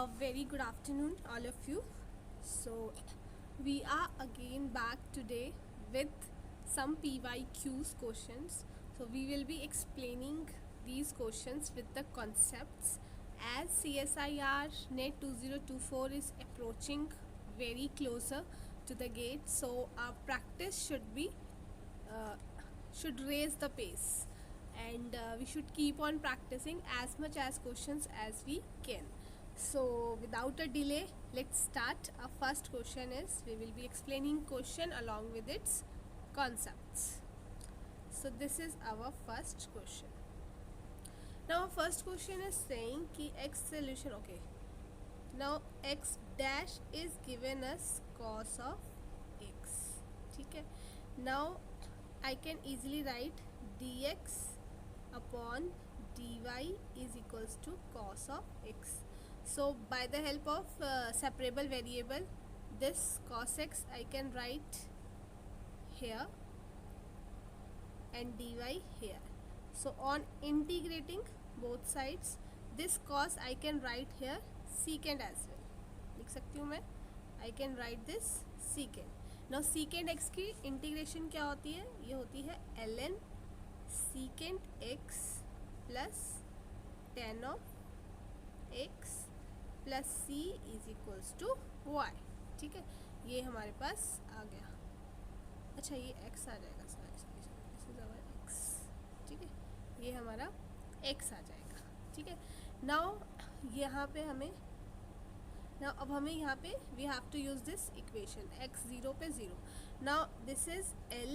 A very good afternoon, all of you. So, we are again back today with some PYQs questions. So, we will be explaining these questions with the concepts as CSIR NET 2024 is approaching very closer to the gate. So, our practice should raise the pace, and we should keep on practicing as much as questions as we can. So without a delay, let's start. Our first question is, we will be explaining question along with its concepts. So this is our first question. Now our first question is saying कि x solution, okay, now x dash is given as cos of x. ठीक है. Now I can easily write dx upon dy is equals to cos of x. So by the help of separable variable, this cos x I can write here and dy here. So on integrating both sides, this cos I can write here secant as well. लिख सकती हूँ मैं. I can write this secant. Now secant x की integration क्या होती है? ये होती है ln secant x plus tan of x plus c is equals to y. ठीक है, ये हमारे पास आ गया. अच्छा, ये x आ जाएगा. This is our x. ठीक है, ये हमारा x आ जाएगा. ठीक है. नाउ यहाँ पे हमें अब हमें यहाँ पे we have to use this equation x 0 पे 0. Now this is l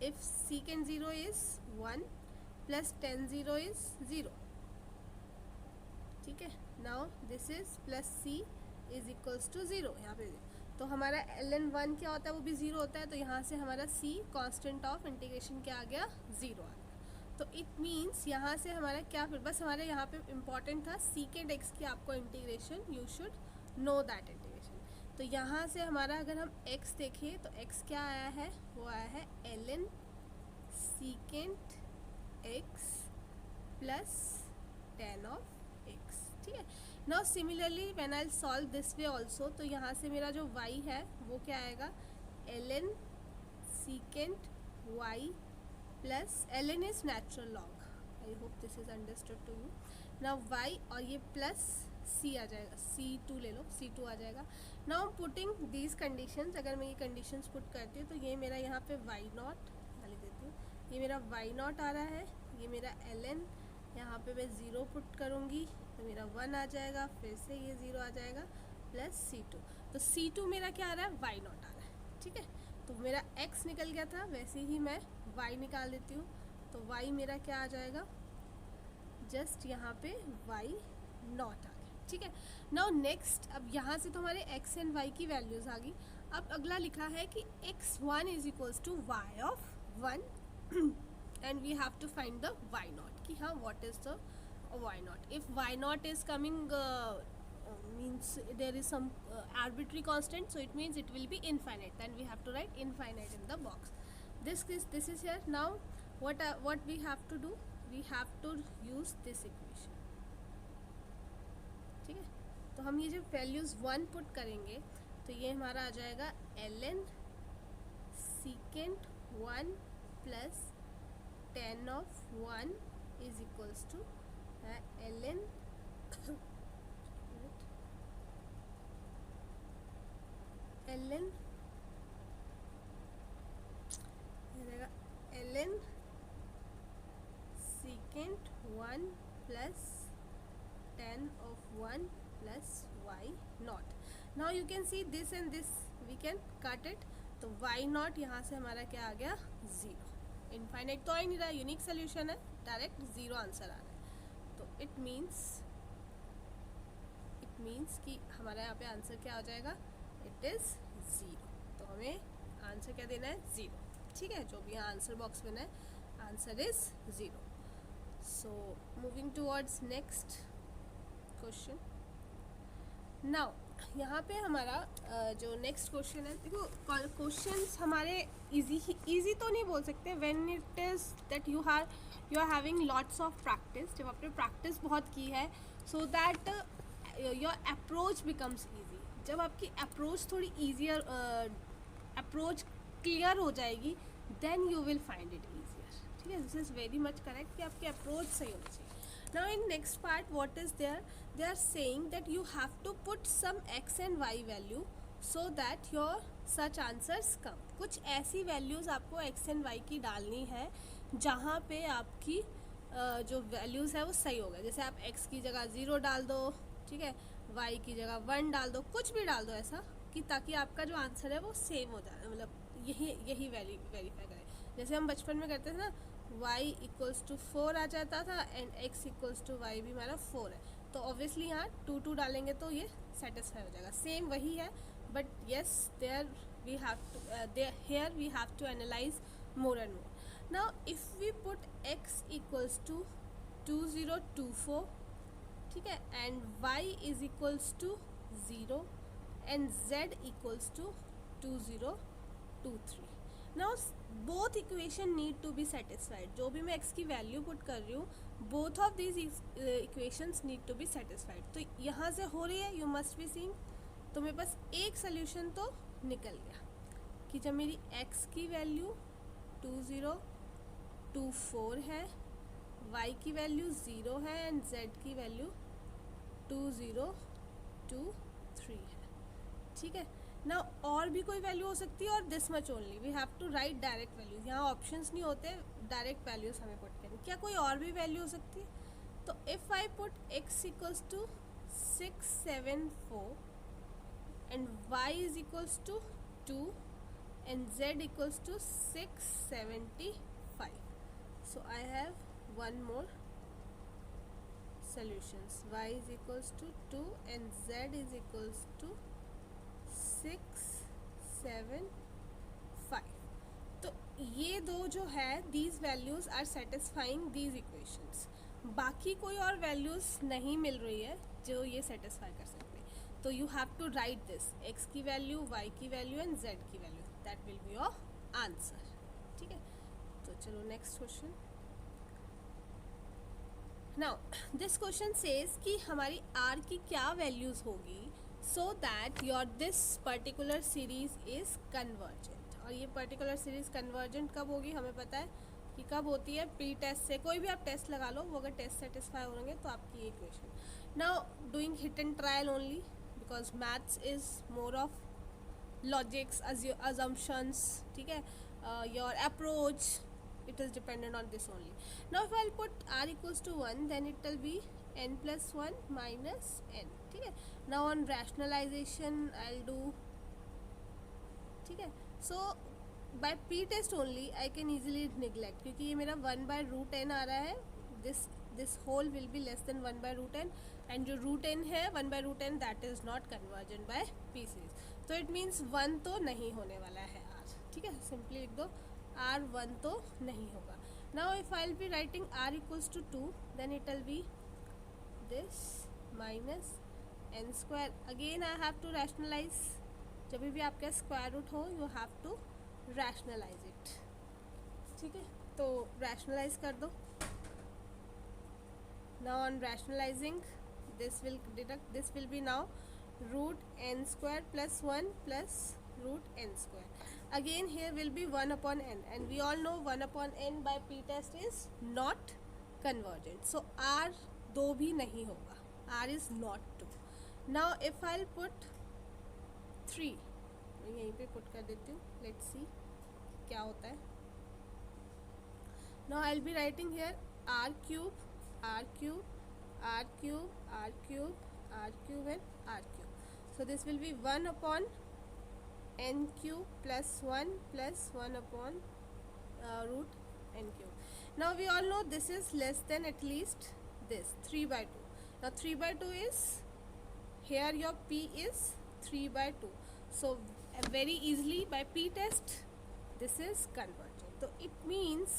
if secant 0 is 1 plus tan 0 is 0. ठीक है. Now this is plus c is equals to 0. यहाँ पे तो हमारा ln 1 क्या होता है, वो भी 0 होता है. तो यहाँ से हमारा c कांस्टेंट ऑफ इंटीग्रेशन क्या आ गया, 0 आ गया. तो इट मीन्स यहाँ से हमारा क्या, फिर बस हमारे यहाँ पे इम्पॉर्टेंट था secant x की आपको integration, you should know that integration. तो यहाँ से हमारा अगर हम x देखें तो x क्या आया है, वो आया है ln secant x plus tan of x. ठीक है. Now similarly when I solve this way also, तो यहाँ से मेरा जो y है वो क्या आएगा, ln secant y plus ln is natural log. I hope this is understood to you. Now y और ये प्लस c आ जाएगा, c2 ले लो, c2 आ जाएगा. नाउ पुटिंग दीज कंडीशंस, अगर मैं ये कंडीशंस पुट करती हूँ तो ये मेरा यहाँ पे y0 लिख देती हूँ. ये मेरा y0 आ रहा है, ये मेरा ln यहाँ पे मैं 0 पुट करूँगी तो मेरा 1 आ जाएगा, फिर से ये 0 आ जाएगा प्लस c2. तो c2 मेरा क्या आ रहा है, y0 आ रहा है. ठीक है. तो मेरा x निकल गया था, वैसे ही मैं y निकाल देती हूँ. तो y मेरा क्या आ जाएगा, जस्ट यहाँ पे y0 आ गया. ठीक है. नाउ नेक्स्ट, अब यहाँ से तो हमारे x एंड y की वैल्यूज़ आ गई. अब अगला लिखा है कि x1 is equals to y of 1 and we have to find the y0. कि हाँ, what is the y0. If y0 is coming means there is some arbitrary constant, so it means it will be infinite, then we have to write infinite in the box. This is here. Now what we have to do, we have to use this equation. ठीक है. तो हम ये जब values 1 put करेंगे तो ये हमारा आ जाएगा ln secant 1 plus tan of 1 is equals to ln ln secant 1 plus tan of 1 plus y0. Now you can see this and this we can cut it. तो y0 यहाँ से हमारा क्या आ गया, 0. इनफाइनाइट तो आ ही नहीं रहा, यूनिक सोल्यूशन है, डायरेक्ट 0 आंसर आ रहा है. तो इट मीन्स कि हमारा यहाँ पे आंसर क्या हो जाएगा, इट इज़ 0. तो हमें आंसर क्या देना है, 0. ठीक है. जो भी यहाँ आंसर बॉक्स बना है, answer is 0. So moving towards next question. Now यहाँ पे हमारा जो नेक्स्ट क्वेश्चन है, देखो क्वेश्चंस हमारे इजी तो नहीं बोल सकते. When it is that you are having lots of practice, जब आपने प्रैक्टिस बहुत की है, so that your approach becomes easy. जब आपकी अप्रोच थोड़ी ईजियर अप्रोच क्लियर हो जाएगी then you will find it easier. ठीक है, this is very much correct कि आपकी अप्रोच सही होनी चाहिए। Now in next part what is there, they are saying that you have to put some x and y value so that your such answers come. कुछ ऐसी values आपको x and Y की डालनी है जहाँ पे आपकी जो वैल्यूज़ है वो सही हो गए। जैसे आप x की जगह 0 डाल दो, ठीक है, y की जगह 1 डाल दो, कुछ भी डाल दो ऐसा कि ताकि आपका जो आंसर है वो सेम हो जाए, मतलब यही वेरीफाई करें। जैसे हम बचपन में करते थे ना, y इक्वल्स टू 4 आ जाता था and x equals to y भी हमारा 4 है, तो ऑब्वियसली यहाँ 2 डालेंगे तो ये सेटिस्फाई हो जाएगा। सेम वही है, but yes there we have to here we have to analyze more and more. Now if we put x equals to 2024, ठीक है, and y is equals to 0 and z equals to 2023. Now both equation need to be satisfied. जो भी मैं x की value put कर रही हूँ, both of these equations need to be satisfied. तो यहाँ से हो रही है, you must be seeing, तो मेरे पास एक सोल्यूशन तो निकल गया कि जब मेरी x की वैल्यू 2024 है, y की वैल्यू 0 है एंड z की वैल्यू 2023 है। ठीक है ना, और भी कोई वैल्यू हो सकती है और this much only, we have to write direct values. यहाँ ऑप्शंस नहीं होते, डायरेक्ट वैल्यूज हमें पुट करनी। क्या कोई और भी वैल्यू हो सकती है? तो if I put x equals to 674 and y is equals to 2 and z equals to 675. So I have one more solutions. Y is equals to 2 and z is equals to 675. तो ये दो जो है, these values are satisfying these equations. बाकी कोई और values नहीं मिल रही है जो ये satisfy कर सकते हैं। तो you have to write this, x की value, y की value and z की value. That will be your answer. ठीक है, तो चलो next question. Now this question says कि हमारी r की क्या वैल्यूज होगी सो that your this particular series is convergent. और ये पर्टिकुलर सीरीज कन्वर्जेंट कब होगी हमें पता है कि कब होती है, प्री टेस्ट से। कोई भी आप टेस्ट लगा लो, वो अगर टेस्ट सेटिस्फाई होंगे तो आपकी ये equation. Now doing hit and trial only because maths is more of logics, assumptions, ठीक है, your approach, it is dependent on this only. Now if I'll put r equals to 1 then it will be n plus 1 minus n. ठीक है, now on rationalization I'll do, ठीक है, so by p test only I can easily neglect क्योंकि ये मेरा 1 by root n आ रहा है, this whole will be less than 1 by root n and जो root n है 1 by root n that is not convergent by p series. तो it means 1 तो नहीं होने वाला है r। ठीक है, सिंपली लिख दो r 1 तो नहीं होगा। Now if I will be writing r equals to 2 then it will be this minus n square. Again I have to rationalise. जब भी आपका स्क्वायर रूट हो you have to rationalise it. ठीक है, तो रैशनलाइज कर दो। Now on rationalising this will be now root n square plus 1 plus root n square. Again here will be 1 upon n and we all know 1 upon n by p test is not convergent. So r 2 भी नहीं होगा, r is not 2. Now if I'll put 3, मैं यहीं पे put कर देती हूँ, let's see क्या होता है। Now I'll be writing here r cube, r cube, r cube, r cube, r cube and r cube. So this will be 1 upon n cube plus 1 plus 1 upon root n cube. Now we all know this is less than at least this 3 by 2. Now 3 by 2 is, here your p is 3 by 2. So very easily by p test this is convergent. तो it means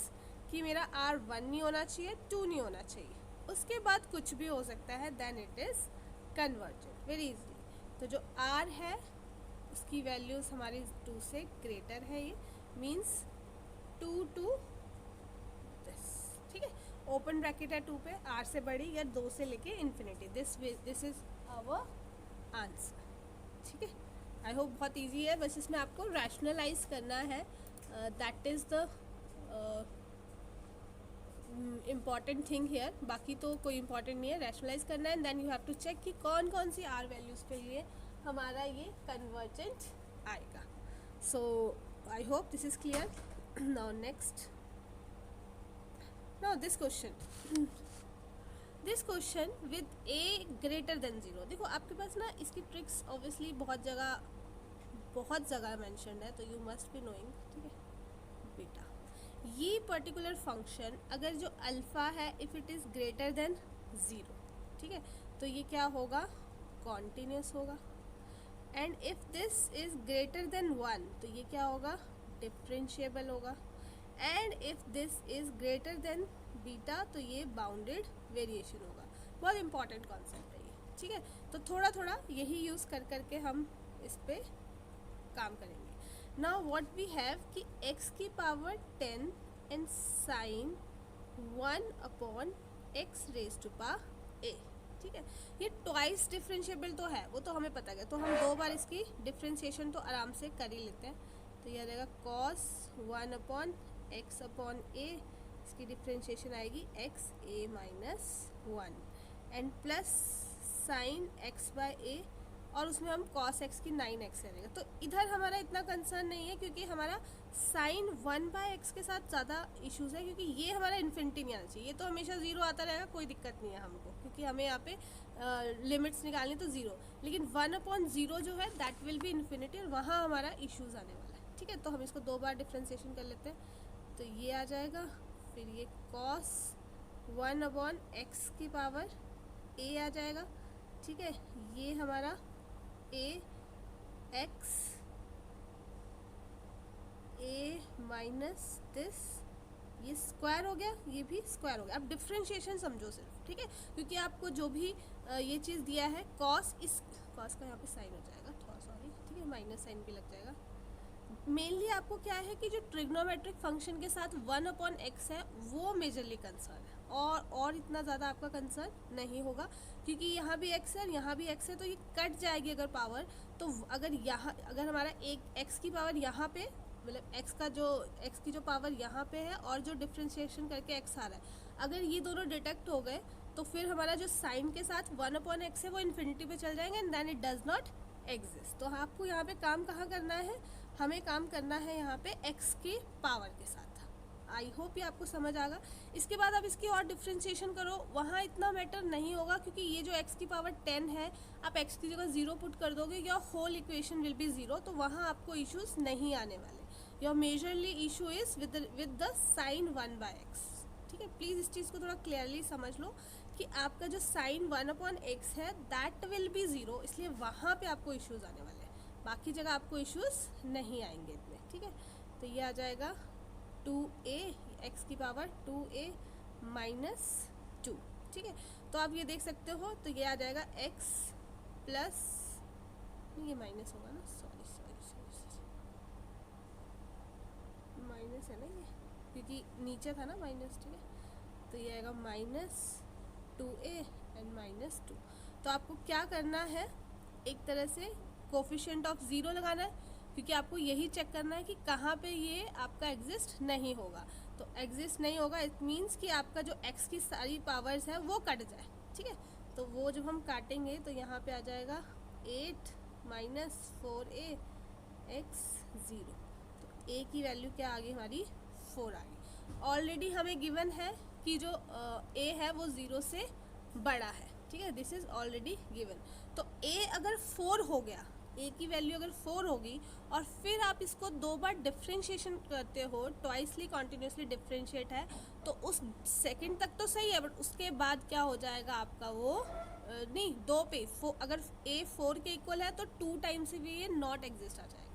कि मेरा r 1 नहीं होना चाहिए, 2 नहीं होना चाहिए, उसके बाद कुछ भी हो सकता है, then it is convergent very easily. तो जो r है उसकी वैल्यूज़ हमारी 2 से ग्रेटर है, ये मीन्स 2 to this. ठीक है, ओपन ब्रैकेट है 2 पे, r से बड़ी या 2 से लेके infinity, this is our answer. ठीक है, आई होप बहुत इजी है, बस इसमें आपको रैशनलाइज करना है, that is the important thing here. बाकी तो कोई इम्पॉर्टेंट नहीं है, रैशनलाइज करना है, then you have to check कि कौन कौन सी आर वैल्यूज़ के लिए हमारा ये कन्वर्जेंट आएगा। So I hope this is clear. Now next, now this question with a greater than 0। देखो आपके पास ना इसकी ट्रिक्स ऑब्वियसली बहुत जगह मेंशन है, तो यू मस्ट बी नोइंग। ठीक है बेटा, ये पर्टिकुलर फंक्शन अगर जो अल्फ़ा है if it is greater than 0, ठीक है, तो ये क्या होगा, कॉन्टिन्यूस होगा। And if this is greater than 1 तो ये क्या होगा, डिफरेंशिएबल होगा। And if this is greater than beta तो ये बाउंडेड वेरिएशन होगा। बहुत इंपॉर्टेंट कॉन्सेप्ट है ये। ठीक है, तो थोड़ा थोड़ा यही यूज़ कर करके हम इस पे काम करेंगे। नाउ व्हाट वी हैव कि x की power 10 and sine 1 upon x raise to power a। ठीक है, ये ट्वाइस डिफरेंशिएबल तो है, वो तो हमें पता है, तो हम 2 बार इसकी डिफरेंशिएशन तो आराम से कर ही लेते हैं। तो यह रहेगा cos 1 upon x upon a, इसकी डिफरेंशिएशन आएगी x a minus 1 and plus sine x by a, और उसमें हम cos x की 9x रहेगा। तो इधर हमारा इतना कंसर्न नहीं है क्योंकि हमारा साइन 1 बाय x के साथ ज़्यादा इश्यूज़ है, क्योंकि ये हमारा इन्फिनिटी नहीं आना चाहिए, ये तो हमेशा 0 आता रहेगा, कोई दिक्कत नहीं है हमको, क्योंकि हमें यहाँ पे लिमिट्स निकालनी तो 0, लेकिन 1/0 जो है दैट विल बी इन्फिनिटी, और वहाँ हमारा इश्यूज़ आने वाला है। ठीक है, तो हम इसको 2 बार डिफ्रेंशिएशन कर लेते हैं, तो ये आ जाएगा, फिर ये cos 1/x की पावर a आ जाएगा। ठीक है, ये हमारा ax a माइनस दिस, ये स्क्वायर हो गया, ये भी स्क्वायर हो गया। अब डिफ्रेंशिएशन समझो सिर्फ, ठीक है, क्योंकि आपको जो भी ये चीज़ दिया है cos, इस cos का यहाँ पे साइन हो जाएगा थोड़ा, सॉरी, ठीक है, माइनस साइन भी लग जाएगा। मेनली आपको क्या है कि जो ट्रिग्नोमेट्रिक फंक्शन के साथ 1/x है वो मेजरली कंसर्न है, और इतना ज़्यादा आपका कंसर्न नहीं होगा, क्योंकि यहाँ भी x है, यहाँ भी x है, तो ये कट जाएगी अगर पावर। तो अगर हमारा एक x की पावर यहाँ पे, मतलब x की जो पावर यहाँ पे है और जो डिफ्रेंशिएशन करके x आ रहा है, अगर ये दोनों डिटेक्ट हो गए तो फिर हमारा जो साइन के साथ 1/x है वो इन्फिनिटी पे चल जाएंगे, and then it does not exist. तो आपको यहाँ पे काम कहाँ करना है, हमें काम करना है यहाँ पे x की पावर के साथ। आई होप ये आपको समझ आएगा। इसके बाद आप इसकी और डिफ्रेंशिएशन करो, वहाँ इतना मैटर नहीं होगा, क्योंकि ये जो x की पावर 10 है, आप x की जगह 0 पुट कर दोगे, your whole equation will be 0, तो वहाँ आपको इश्यूज नहीं आने वाले। Your majorly issue is with the sine 1/x। ठीक है, प्लीज़ इस चीज़ को थोड़ा क्लियरली समझ लो कि आपका जो साइन 1/x है दैट विल बी 0, इसलिए वहाँ पे आपको इश्यूज आने वाले हैं, बाकी जगह आपको इश्यूज नहीं आएंगे इतने। ठीक है, तो ये आ जाएगा 2a, x की पावर 2a माइनस 2। ठीक है, तो आप ये देख सकते हो, तो ये आ जाएगा x प्लस, ये माइनस होगा ना, सॉरी माइनस है ना ये, क्योंकि नीचे था ना माइनस। ठीक है, तो ये आएगा माइनस 2a एंड माइनस 2। तो आपको क्या करना है, एक तरह से कोफिशिएंट ऑफ 0 लगाना है, क्योंकि आपको यही चेक करना है कि कहाँ पे ये आपका एग्जिस्ट नहीं होगा। तो एग्जिस्ट नहीं होगा इट मीन्स कि आपका जो x की सारी पावर्स है वो कट जाए। ठीक है, तो वो जब हम काटेंगे तो यहाँ पे आ जाएगा 8 माइनस 4a x 0, तो a की वैल्यू क्या आ गई हमारी, 4 आ गई। ऑलरेडी हमें गिवन है कि जो a है वो 0 से बड़ा है। ठीक है, दिस इज़ ऑलरेडी गिवन। तो a अगर 4 हो गया, a की वैल्यू अगर 4 होगी, और फिर आप इसको 2 बार डिफ्रेंशिएशन करते हो, ट्वाइसली कॉन्टिन्यूसली डिफ्रेंशिएट है, तो उस सेकंड तक तो सही है, बट उसके बाद क्या हो जाएगा आपका वो नहीं, 2 पे अगर a 4 के इक्वल है तो 2 टाइम्स से भी ये नॉट एग्जिस्ट आ जाएगा।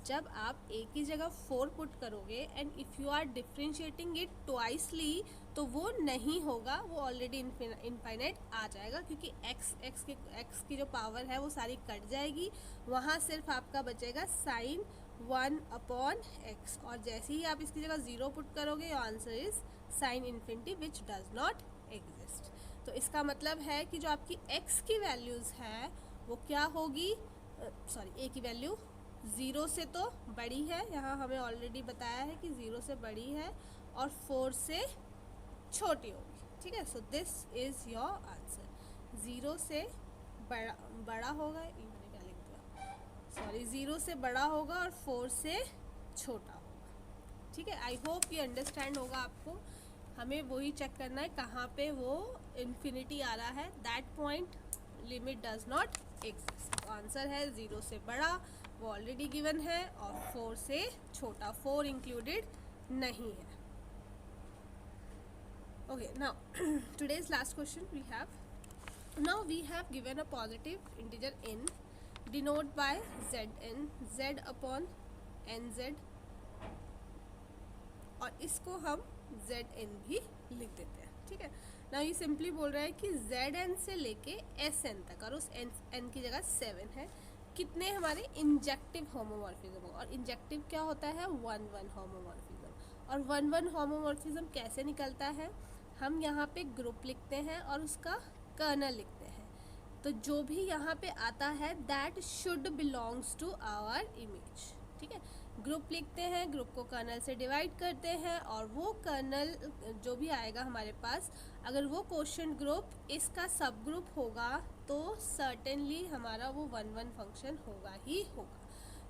जब आप a की जगह 4 पुट करोगे and if you are differentiating it twicely, तो वो नहीं होगा, वो ऑलरेडी इनफाइनाइट आ जाएगा, क्योंकि x की जो पावर है वो सारी कट जाएगी, वहाँ सिर्फ आपका बचेगा साइन 1/x, और जैसे ही आप इसकी जगह 0 पुट करोगे, your answer is sine infinity which does not exist. तो इसका मतलब है कि जो आपकी x की वैल्यूज़ है वो क्या होगी, a की वैल्यू 0 से तो बड़ी है, यहाँ हमें ऑलरेडी बताया है कि 0 से बड़ी है और 4 से छोटी होगी, ठीक है। So this is your answer. 0 से बड़ा होगा, ये मैंने क्या लिख दिया, सॉरी, 0 से बड़ा होगा और 4 से छोटा होगा, ठीक है। आई होप ये अंडरस्टैंड होगा आपको। हमें वही चेक करना है कहाँ पे वो इन्फिनिटी आ रहा है, that point limit does not exist. तो आंसर है 0 से बड़ा, वो ऑलरेडी गिवन है, और 4 से छोटा, 4 इंक्लूडेड नहीं है। Okay, now today's last question we have given a positive integer n denoted by zn, z upon nz, और इसको हम zn भी लिख देते हैं, ठीक है। ना ये सिंपली बोल रहा है कि zn से लेके sn तक, और उस n की जगह 7 है, कितने हमारे इंजेक्टिव होमोमॉर्फिज्म हो। और इंजेक्टिव क्या होता है, 1-1 होमोमॉर्फिज्म। और 1-1 होमोमॉर्फिज्म कैसे निकलता है, हम यहाँ पे ग्रुप लिखते हैं और उसका कर्नल लिखते हैं। तो जो भी यहाँ पे आता है that should belongs to our image, ठीक है। ग्रुप लिखते हैं, ग्रुप को कर्नल से डिवाइड करते हैं, और वो कर्नल जो भी आएगा हमारे पास, अगर वो क्वोशिएंट ग्रुप इसका सब ग्रुप होगा तो सर्टेनली हमारा वो 1-1 फंक्शन होगा ही होगा।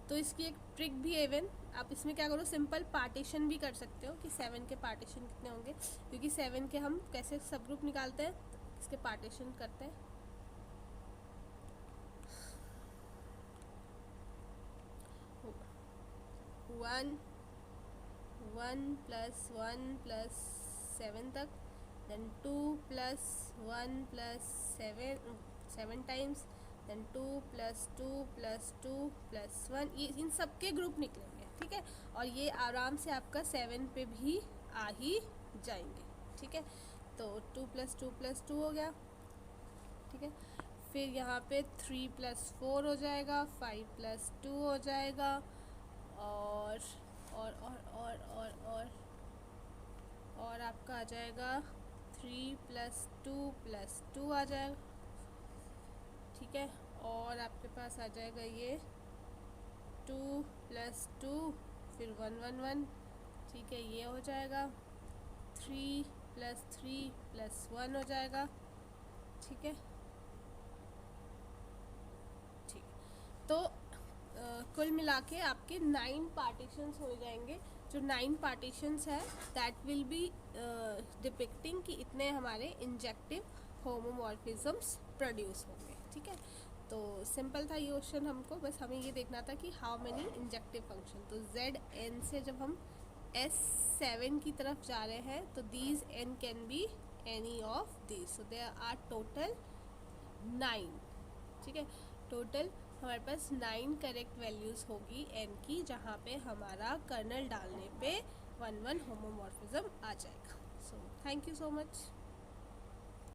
तो इसकी एक ट्रिक भी इवन आप इसमें क्या करो, सिंपल पार्टीशन भी कर सकते हो कि 7 के पार्टीशन कितने होंगे, क्योंकि 7 के हम कैसे सब ग्रुप निकालते हैं, इसके पार्टीशन करते हैं। वन प्लस 1 प्लस 7 तक, then 2 plus 1 plus 7 times, then 2 plus 2 plus 2 plus 1, ये इन सब के ग्रुप निकलेंगे, ठीक है। और ये आराम से आपका 7 पे भी आ ही जाएंगे, ठीक है। तो 2 प्लस 2 प्लस 2 हो गया, ठीक है। फिर यहाँ पे 3 प्लस 4 हो जाएगा, 5 प्लस 2 हो जाएगा, और आपका आ जाएगा 3 प्लस 2 प्लस 2 आ जाएगा, ठीक है। और आपके पास आ जाएगा ये 2 प्लस 2, फिर 1 ठीक है, ये हो जाएगा 3 प्लस 3 प्लस 1 हो जाएगा, ठीक है। ठीक, तो कुल मिला के आपके 9 पार्टीशंस हो जाएंगे। जो 9 पार्टीशंस है दैट विल बी डिपिक्टिंग कि इतने हमारे इंजेक्टिव होमोमॉर्फिज्म्स प्रोड्यूस होंगे, ठीक है। तो सिंपल था ये क्वेश्चन, हमको बस हमें ये देखना था कि हाउ मेनी इंजेक्टिव फंक्शन। तो Zn से जब हम S7 की तरफ जा रहे हैं तो these n can be any of these, so there are total 9, ठीक है। टोटल हमारे पास 9 करेक्ट वैल्यूज़ होगी n की, जहाँ पे हमारा कर्नल डालने पे 1-1 होमोमॉर्फिज्म आ जाएगा। So thank you so much.